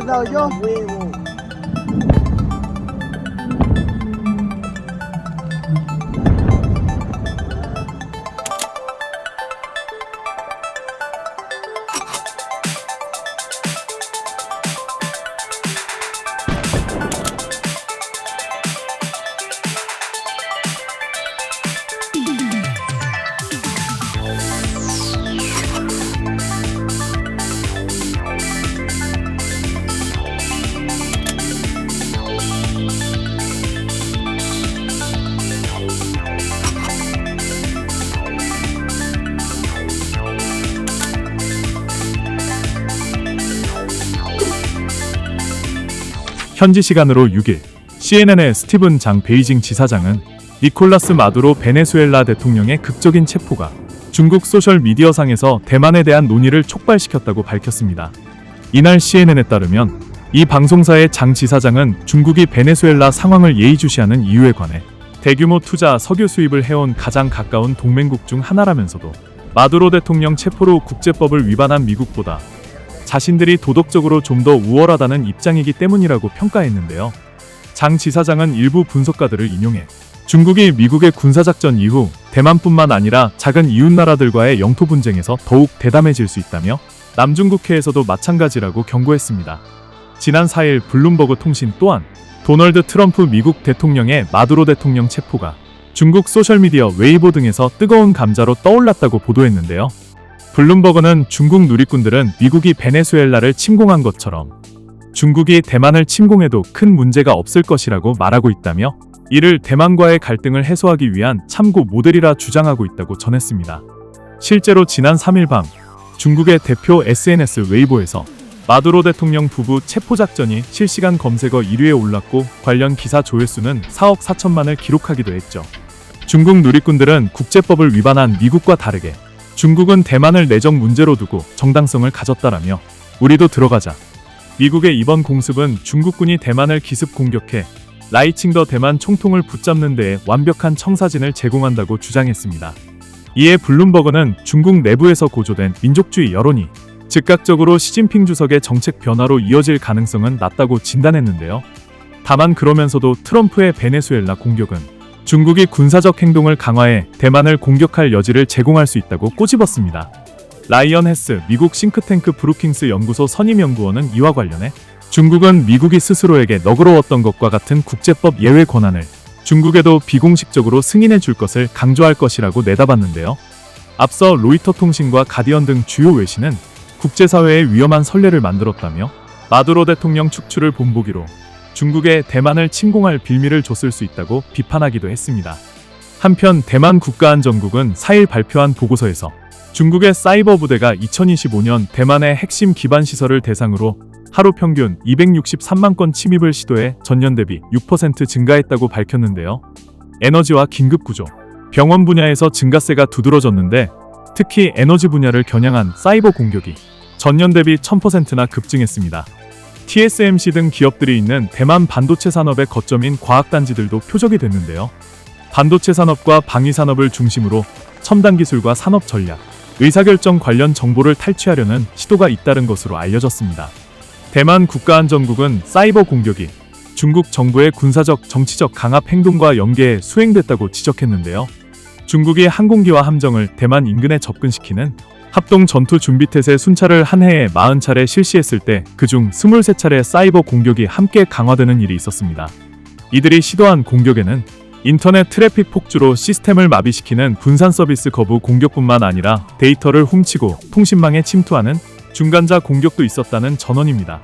Sao chứ? 현지 시간으로 6일, CNN의 스티븐 장 베이징 지사장은 니콜라스 마두로 베네수엘라 대통령의 극적인 체포가 중국 소셜미디어상에서 대만에 대한 논의를 촉발시켰다고 밝혔습니다. 이날 CNN에 따르면 이 방송사의 장 지사장은 중국이 베네수엘라 상황을 예의주시하는 이유에 관해 대규모 투자 석유 수입을 해온 가장 가까운 동맹국 중 하나라면서도 마두로 대통령 체포로 국제법을 위반한 미국보다 자신들이 도덕적으로 좀 더 우월하다는 입장이기 때문이라고 평가했는데요. 장 지사장은 일부 분석가들을 인용해 중국이 미국의 군사작전 이후 대만뿐만 아니라 작은 이웃나라들과의 영토 분쟁에서 더욱 대담해질 수 있다며 남중국해에서도 마찬가지라고 경고했습니다. 지난 4일 블룸버그 통신 또한 도널드 트럼프 미국 대통령의 마두로 대통령 체포가 중국 소셜미디어 웨이보 등에서 뜨거운 감자로 떠올랐다고 보도했는데요. 블룸버그는 중국 누리꾼들은 미국이 베네수엘라를 침공한 것처럼 중국이 대만을 침공해도 큰 문제가 없을 것이라고 말하고 있다며 이를 대만과의 갈등을 해소하기 위한 참고 모델이라 주장하고 있다고 전했습니다. 실제로 지난 3일 밤 중국의 대표 SNS 웨이보에서 마두로 대통령 부부 체포작전이 실시간 검색어 1위에 올랐고 관련 기사 조회수는 4억 4천만을 기록하기도 했죠. 중국 누리꾼들은 국제법을 위반한 미국과 다르게 중국은 대만을 내적 문제로 두고 정당성을 가졌다라며 우리도 들어가자. 미국의 이번 공습은 중국군이 대만을 기습 공격해 라이칭더 대만 총통을 붙잡는 데에 완벽한 청사진을 제공한다고 주장했습니다. 이에 블룸버그는 중국 내부에서 고조된 민족주의 여론이 즉각적으로 시진핑 주석의 정책 변화로 이어질 가능성은 낮다고 진단했는데요. 다만 그러면서도 트럼프의 베네수엘라 공격은 중국이 군사적 행동을 강화해 대만을 공격할 여지를 제공할 수 있다고 꼬집었습니다. 라이언 헤스 미국 싱크탱크 브루킹스 연구소 선임 연구원은 이와 관련해 중국은 미국이 스스로에게 너그러웠던 것과 같은 국제법 예외 권한을 중국에도 비공식적으로 승인해 줄 것을 강조할 것이라고 내다봤는데요. 앞서 로이터 통신과 가디언 등 주요 외신은 국제사회에 위험한 선례를 만들었다며 마두로 대통령 축출을 본보기로 중국에 대만을 침공할 빌미를 줬을 수 있다고 비판하기도 했습니다. 한편 대만 국가안전국은 4일 발표한 보고서에서 중국의 사이버 부대가 2025년 대만의 핵심 기반 시설을 대상으로 하루 평균 263만 건 침입을 시도해 전년 대비 6% 증가했다고 밝혔는데요. 에너지와 긴급구조, 병원 분야에서 증가세가 두드러졌는데 특히 에너지 분야를 겨냥한 사이버 공격이 전년 대비 1000%나 급증했습니다. TSMC 등 기업들이 있는 대만 반도체 산업의 거점인 과학단지들도 표적이 됐는데요. 반도체 산업과 방위 산업을 중심으로 첨단 기술과 산업 전략, 의사결정 관련 정보를 탈취하려는 시도가 잇따른 것으로 알려졌습니다. 대만 국가안전국은 사이버 공격이 중국 정부의 군사적, 정치적 강압 행동과 연계해 수행됐다고 지적했는데요. 중국이 항공기와 함정을 대만 인근에 접근시키는 합동 전투 준비태세 순찰을 한 해에 40차례 실시했을 때 그중 23차례 사이버 공격이 함께 강화되는 일이 있었습니다. 이들이 시도한 공격에는 인터넷 트래픽 폭주로 시스템을 마비시키는 분산 서비스 거부 공격뿐만 아니라 데이터를 훔치고 통신망에 침투하는 중간자 공격도 있었다는 전언입니다.